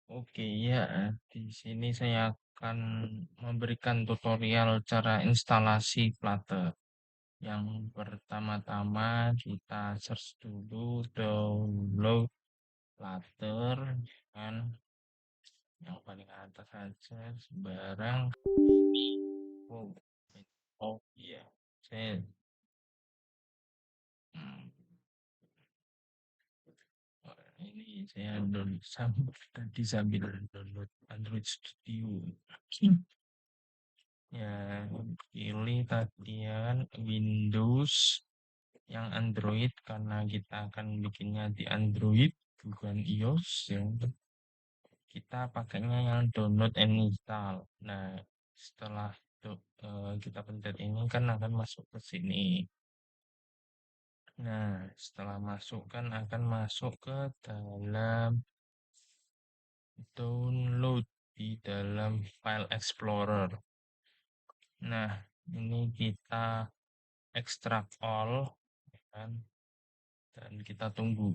Oke, ya. Di sini saya akan memberikan tutorial cara instalasi Flutter. Yang pertama-tama kita search dulu download Flutter kan yang paling atas saja sembarang. Oh, oh iya, saya hmm, ini saya download tadi sambil download Android Studio. Ya, pilih tadi ya kan Windows yang Android karena kita akan bikinnya di Android bukan iOS ya. Kita pakainya yang download and install. Nah, setelah kita pencet ini kan akan masuk ke sini. Nah, setelah masuk kan akan masuk ke dalam download di dalam file explorer. Nah, ini kita extract all kan dan kita tunggu.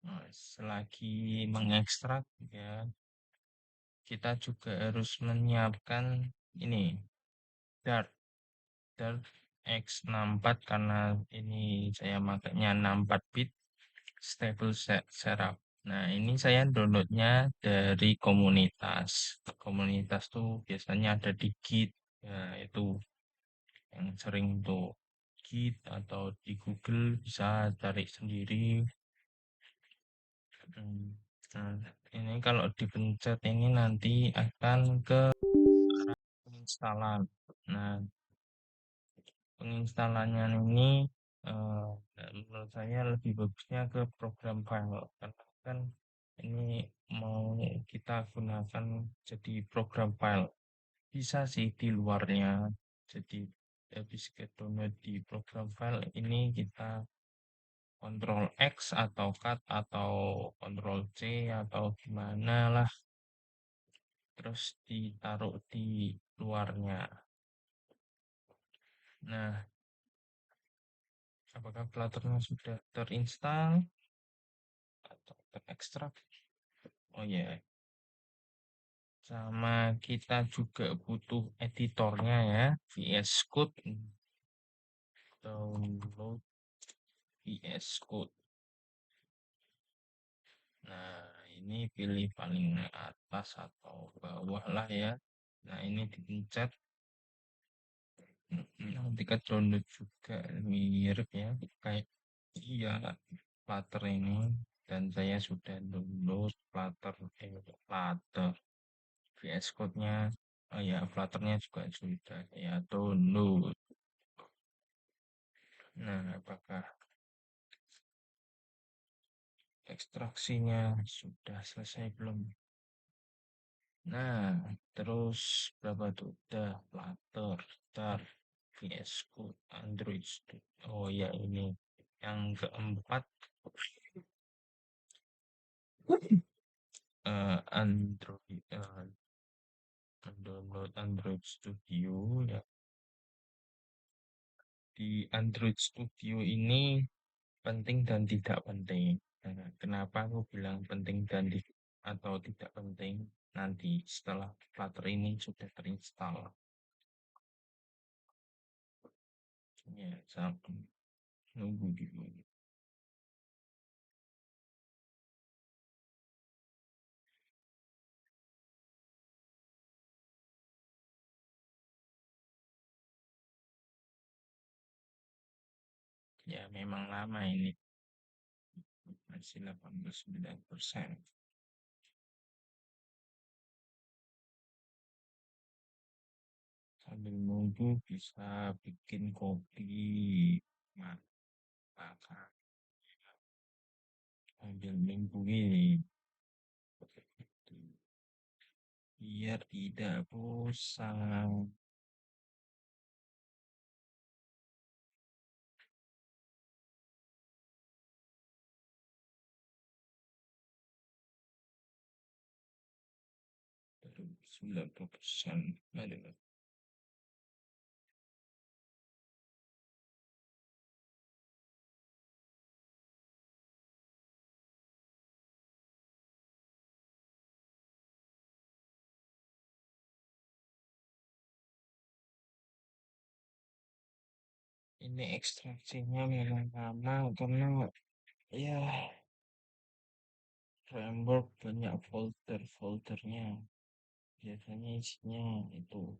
Nah, selagi mengekstrak ya, kita juga harus menyiapkan ini Dart Dart X64 karena ini saya makanya 64 bit stable setup. Nah, ini saya downloadnya dari komunitas. Komunitas tuh biasanya ada di Git. Ya, itu yang sering tuh Git atau di Google bisa cari sendiri. Nah, ini kalau dipencet ini nanti akan ke penginstalan. Nah, penginstalannya ini eh, menurut saya lebih bagusnya ke program file karena kan ini mau kita gunakan jadi program file. Bisa sih di luarnya. Jadi habis ke download di program file ini kita Ctrl X atau cut atau Ctrl C atau gimana lah terus ditaruh di luarnya. Nah, apakah Flutternya sudah terinstall atau terekstrak? Oh ya, yeah. Sama kita juga butuh editornya ya, VS Code, download VS Code. Nah, ini pilih paling atas atau bawah lah ya. Nah, ini dipencet. Nanti ke download juga mirip ya, kayak iya Flutter ini. Dan saya sudah download Flutter VS Code-nya. Oh ya, Flutter-nya juga sudah saya download. Nah, apakah ekstraksinya sudah selesai belum? Nah, terus berapa tuh? Udah, Flutter, Start, VS Code, Android Studio. Oh ya, ini yang keempat, Android, download Android Studio ya. Di Android Studio ini penting dan tidak penting. Nah, kenapa aku bilang penting dan atau tidak penting? Nanti setelah Flutter ini sudah terinstall. Ya, sampai nunggu dulu. Ya, memang lama ini. Masih 89%. Sambil nunggu bisa bikin kopi. Maka sambil nunggu ini. Biar tidak bosan. Baru 90%. Aduh. Ini ekstraksinya memang lama karena ya framework banyak folder-foldernya. Biasanya isinya itu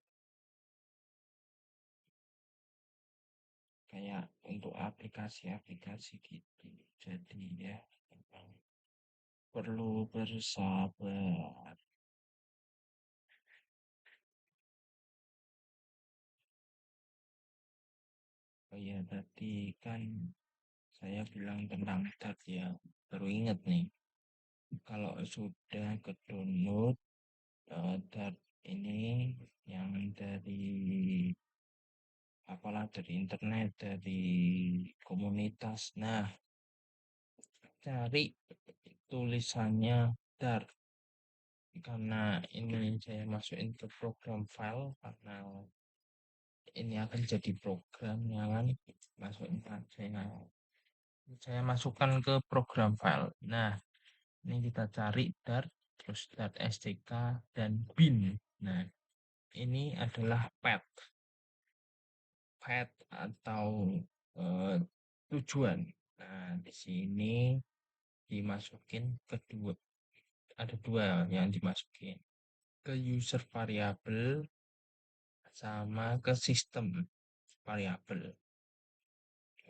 kayak untuk aplikasi-aplikasi gitu. Jadi ya memang perlu bersabar. Oh ya tadi kan saya bilang tentang dat ya. Baru ingat nih, kalau sudah ke download dat ini yang dari apalah dari internet, dari komunitas. Nah, cari tulisannya dar karena ini saya masukin ke program file karena ini akan jadi program ya kan masuknya saya masukkan ke program file. Nah, ini kita cari Dart, terus Dart STK dan bin. Nah, ini adalah path atau eh, tujuan. Nah, di sini dimasukin kedua, ada dua yang dimasukin ke user variable sama ke sistem variable.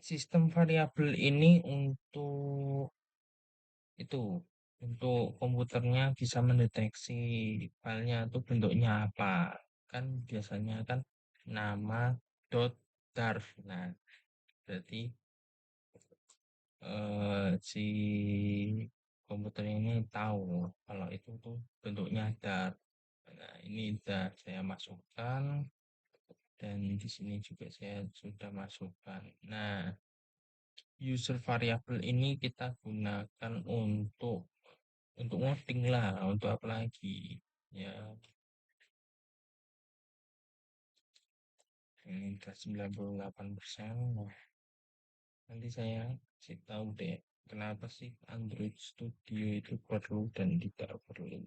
Sistem variabel ini itu untuk komputernya bisa mendeteksi filenya itu bentuknya apa. Kan biasanya kan nama dot dar. Nah, berarti si komputer ini tahu kalau itu tuh bentuknya dar. Nah, ini udah saya masukkan dan di sini juga saya sudah masukkan. Nah, user variable ini kita gunakan untuk ngoding lah, untuk apa lagi? Ya, ini udah 98%. Nah, nanti saya kasih tahu deh, kenapa sih Android Studio itu perlu dan tidak perlu.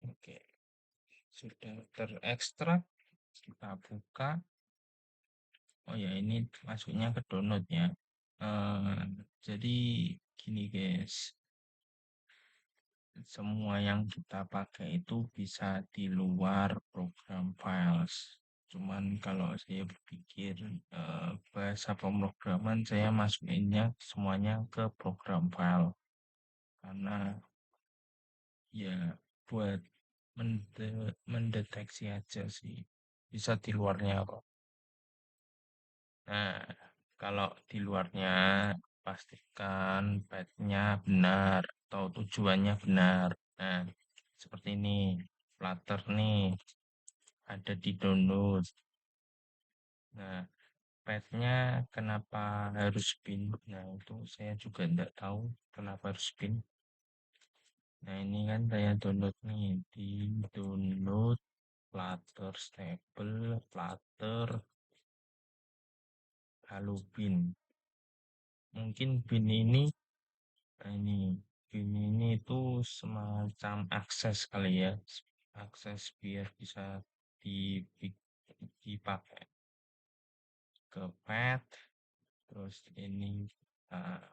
Oke, sudah terekstrak. Kita buka. Oh ya, ini masuknya ke download ya. Jadi gini guys, semua yang kita pakai itu bisa di luar program files. Cuman kalau saya berpikir bahasa pemrograman saya masukinnya semuanya ke program file karena ya buat mendeteksi aja sih. Bisa di luarnya kok. Nah, kalau di luarnya pastikan path-nya benar atau tujuannya benar. Nah, seperti ini. Flutter nih ada di download. Nah, path-nya kenapa harus bin? Nah, itu saya juga tidak tahu kenapa harus bin. Nah, ini kan saya download nih di download Flutter stable, Flutter, Halo bin. Mungkin bin ini, nah ini itu semacam akses kali ya, akses biar bisa dipakai ke pet. Terus uh,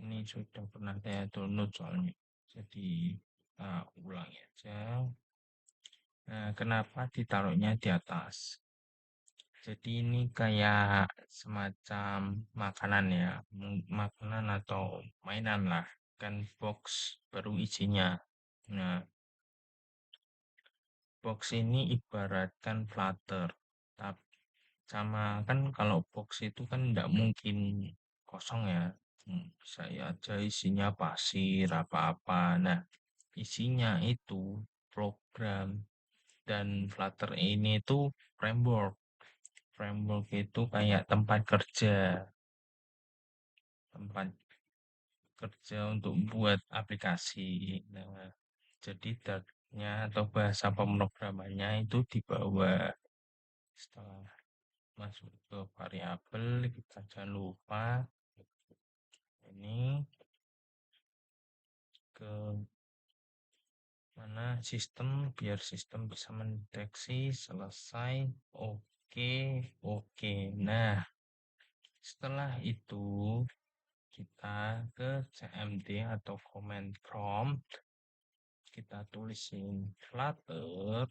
ini sudah pernah saya download soalnya. Jadi kita ulangi aja. Nah, kenapa ditaruhnya di atas? Jadi ini kayak semacam makanan ya, makanan atau mainan lah, kan box baru isinya. Nah, box ini ibaratkan Flutter, tapi sama kan kalau box itu kan tidak mungkin kosong ya. Bisa ya aja isinya pasir apa-apa. Nah, isinya itu program dan Flutter ini itu framework. Framework itu kayak tempat kerja. tempat kerja untuk buat aplikasi. Nah, jadi dartnya atau bahasa pemrogramannya itu di bawah. Setelah masuk ke variabel, kita jangan lupa ini ke mana sistem biar sistem bisa mendeteksi selesai. Oke, oke. Nah, setelah itu kita ke CMD atau command prompt, kita tulisin flutter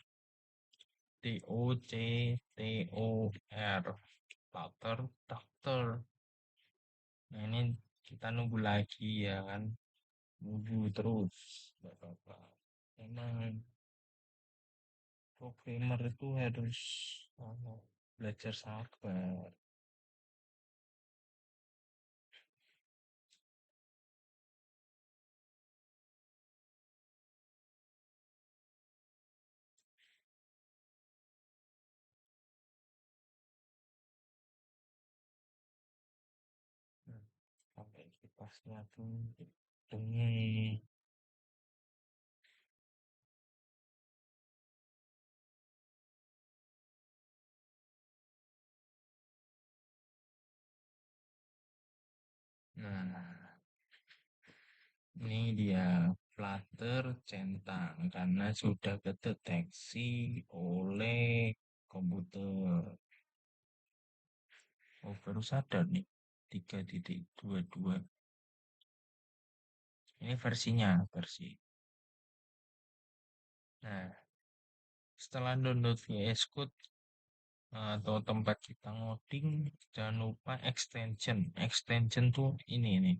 DOCTOR flutter doctor. Nah, ini kita nunggu lagi ya kan, nunggu terus. Gak apa-apa. Memang programmer itu harus belajar sabar. Nah, sampai kipasnya tuh dengeng. Nah, ini dia Flutter centang karena sudah kedeteksi oleh komputer. Oh, baru sadar nih. 3.22. Ini versinya, versi. Nah, setelah download VS Code atau tempat kita ngoding, jangan lupa extension. Extension tuh ini nih.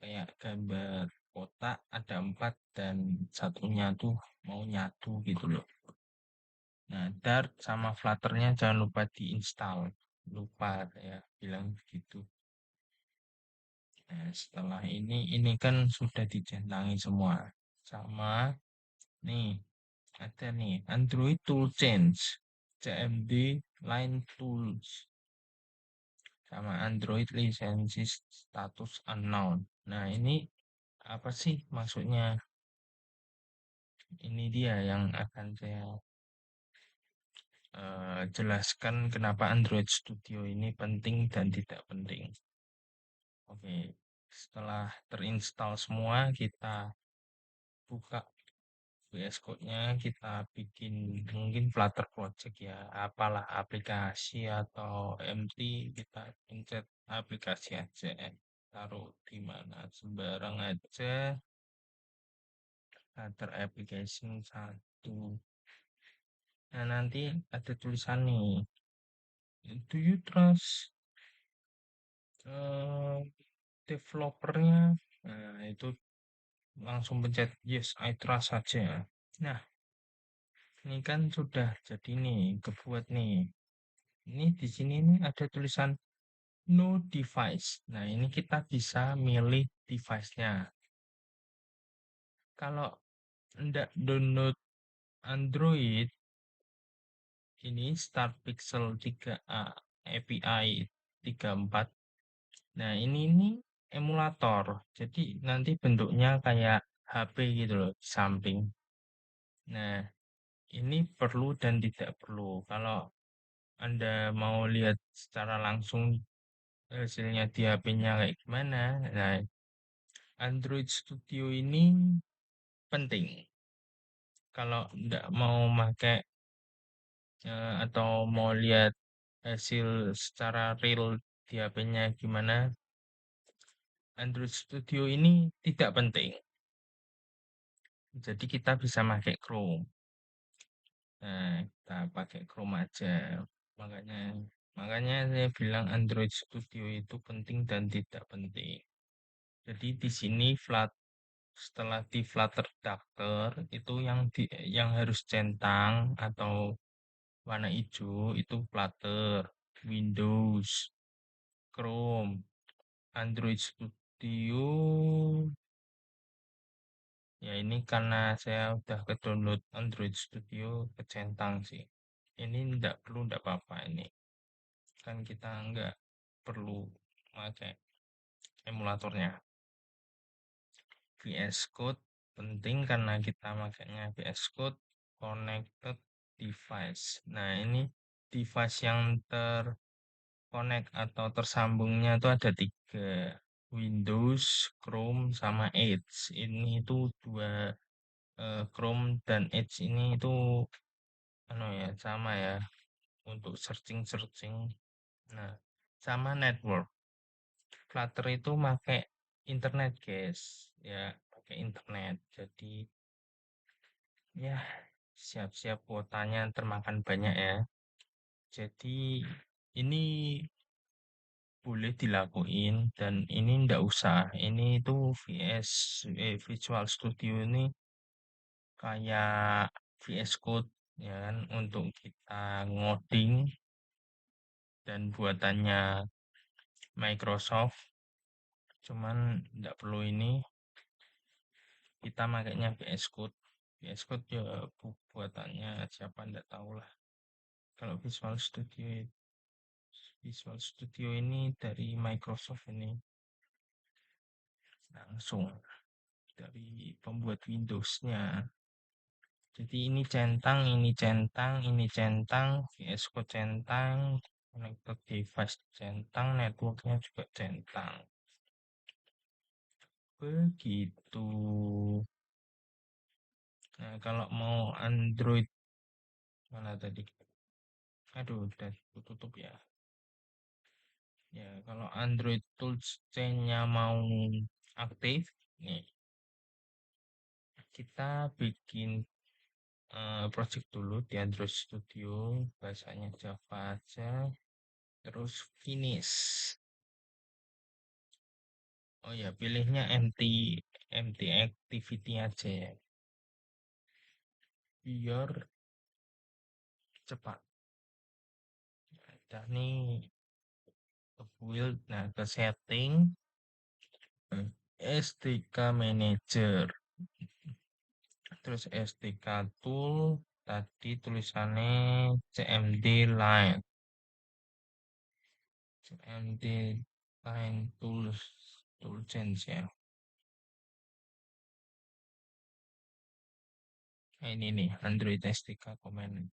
Kayak gambar kotak ada 4 dan satunya tuh mau nyatu gitu loh. Nah, Dart sama Flutter-nya jangan lupa diinstal. Lupa ya bilang begitu. Nah, setelah ini kan sudah dicentangi semua. Sama nih, ada nih Android Tool Change, CMD Line Tools, sama Android Licenses Status Unknown. Nah, ini apa sih maksudnya? Ini dia yang akan saya jelaskan kenapa Android Studio ini penting dan tidak penting. Oke, setelah terinstall semua, kita buka VS Code-nya, kita bikin mungkin Flutter project ya, apalah aplikasi atau MT, kita pencet aplikasi aja, taruh di mana sembarang aja, Flutter application 1. Nah, nanti ada tulisan nih, do you trust developernya? Nah, itu langsung pencet yes, I trust saja. Nah, ini kan sudah jadi nih, kebuat nih. Ini di sini nih ada tulisan no device. Nah, ini kita bisa milih device-nya. Kalau enggak download Android, ini Start Pixel 3a API 34. Nah, ini emulator. Jadi nanti bentuknya kayak HP gitu loh di samping. Nah, ini perlu dan tidak perlu. Kalau Anda mau lihat secara langsung hasilnya di HP-nya kayak gimana, nah Android Studio ini penting. Kalau nggak mau pakai atau mau lihat hasil secara real di HP-nya gimana, Android Studio ini tidak penting. Jadi kita bisa pakai Chrome. Nah, kita pakai Chrome aja. Makanya makanya saya bilang Android Studio itu penting dan tidak penting. Jadi di sini setelah di Flutter Dactyl itu yang harus centang atau warna hijau itu Flutter, Windows, Chrome, Android Studio. Ya ini karena saya udah ke download Android Studio kecentang sih. Ini enggak apa-apa ini. Kan kita enggak perlu pakai. emulatornya. VS Code penting karena kita makanya VS Code connected device. Nah, ini device yang terconnect atau tersambungnya itu ada tiga. Windows, Chrome, sama Edge. Ini itu dua, Chrome dan Edge ini itu ano ya, sama ya untuk searching-searching. Nah, sama network. Flutter itu pakai internet, guys. Ya, pakai internet. Jadi, ya siap-siap kuotanya termakan banyak ya. Jadi, ini boleh dilakuin dan ini ndak usah. Ini itu Visual Studio ini kayak VS Code ya kan untuk kita ngoding dan buatannya Microsoft. Cuman nggak perlu ini, kita makainya VS Code. VS Code ya buatannya siapa nggak tahu lah. Kalau Visual Studio ini dari Microsoft ini langsung dari pembuat Windows-nya. Jadi ini centang, ini centang, VS Code centang, connected device centang, networknya juga centang. Begitu. Nah, kalau mau Android mana tadi? Aduh, udah tutup ya. Ya, kalau Android Tools chain-nya mau aktif, nih kita bikin project dulu di Android Studio, bahasanya Java aja, terus finish. Oh ya, pilihnya empty activity aja ya, biar cepat. Udah nih ke build, nah ke setting, SDK Manager, terus SDK Tool, tadi tulisannya CMD Line, CMD Line Tools, Tool Change ya. Nah, ini nih Android SDK Command.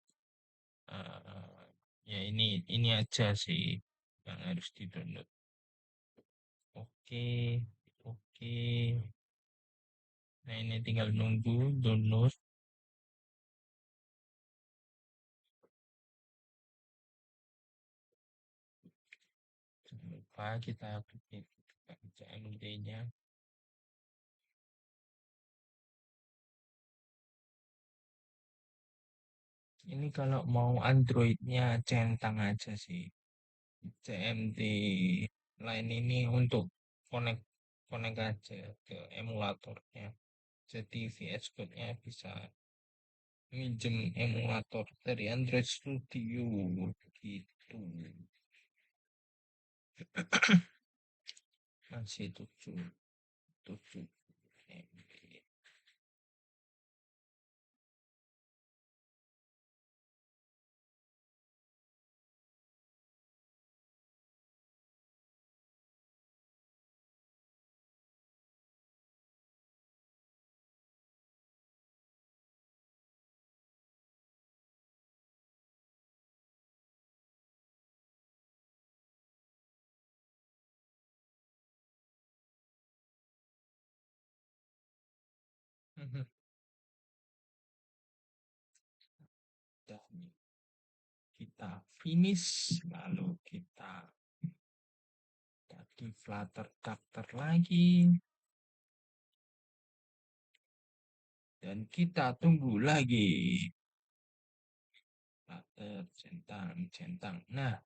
Eh, ya ini aja sih yang harus di-download. Oke, oke. Nah, ini tinggal nunggu download. Jangan lupa kita bikin CMD-nya. Ini kalau mau Android-nya centang aja sih. CMD lain ini untuk connect connect aja ke emulatornya. Jadi VS Code-nya bisa minjem emulator dari Android Studio gitu. Masih 7 MB. Udah nih, kita finish lalu kita di Flutter daftar lagi dan kita tunggu lagi. Flutter centang centang. Nah,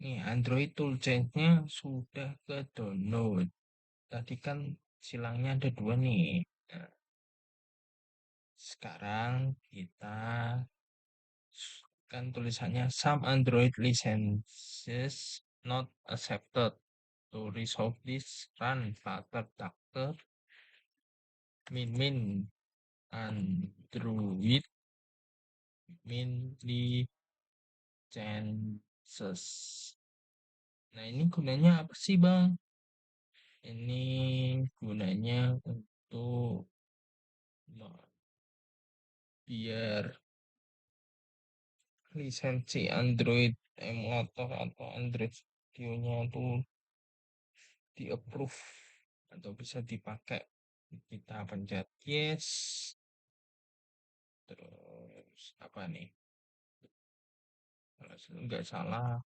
nih Android toolchain-nya sudah ke download. Tadi kan silangnya ada dua nih. Nah, sekarang kita kan tulisannya some Android licenses not accepted. To resolve this, run Flutter Dactyl min Android min licenses. Nah, ini gunanya apa sih, Bang? Ini gunanya untuk biar lisensi Android emulator atau Android Studionya itu di approve atau bisa dipakai. Kita pencet yes, terus apa nih? Kalau nggak salah,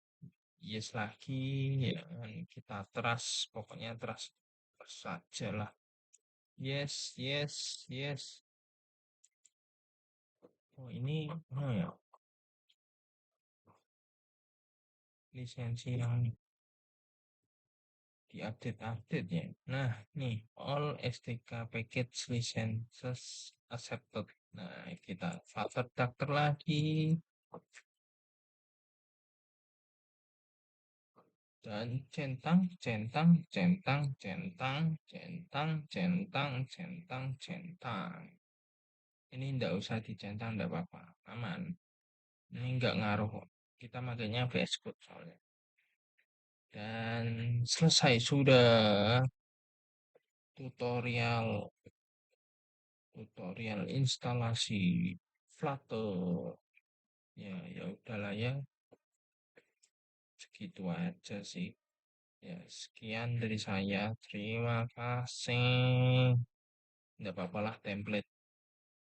yes lagi, ya kan? Kita trust, pokoknya trust, trust saja lah. Yes, yes, yes. Oh ini, oh ya, lisensi yang diupdate-update ya. Nah, nih all STK package licenses accepted. Nah, kita filter daftar lagi dan centang, centang, centang, centang, centang, centang, centang, centang. Ini enggak usah dicentang, enggak apa-apa, aman. Ini enggak ngaruh. Kita makanya VS Code soalnya. Dan selesai sudah tutorial tutorial instalasi Flutter. Ya, ya udahlah ya, segitu aja sih. Ya, sekian dari saya. Terima kasih. Tidak apa-apalah template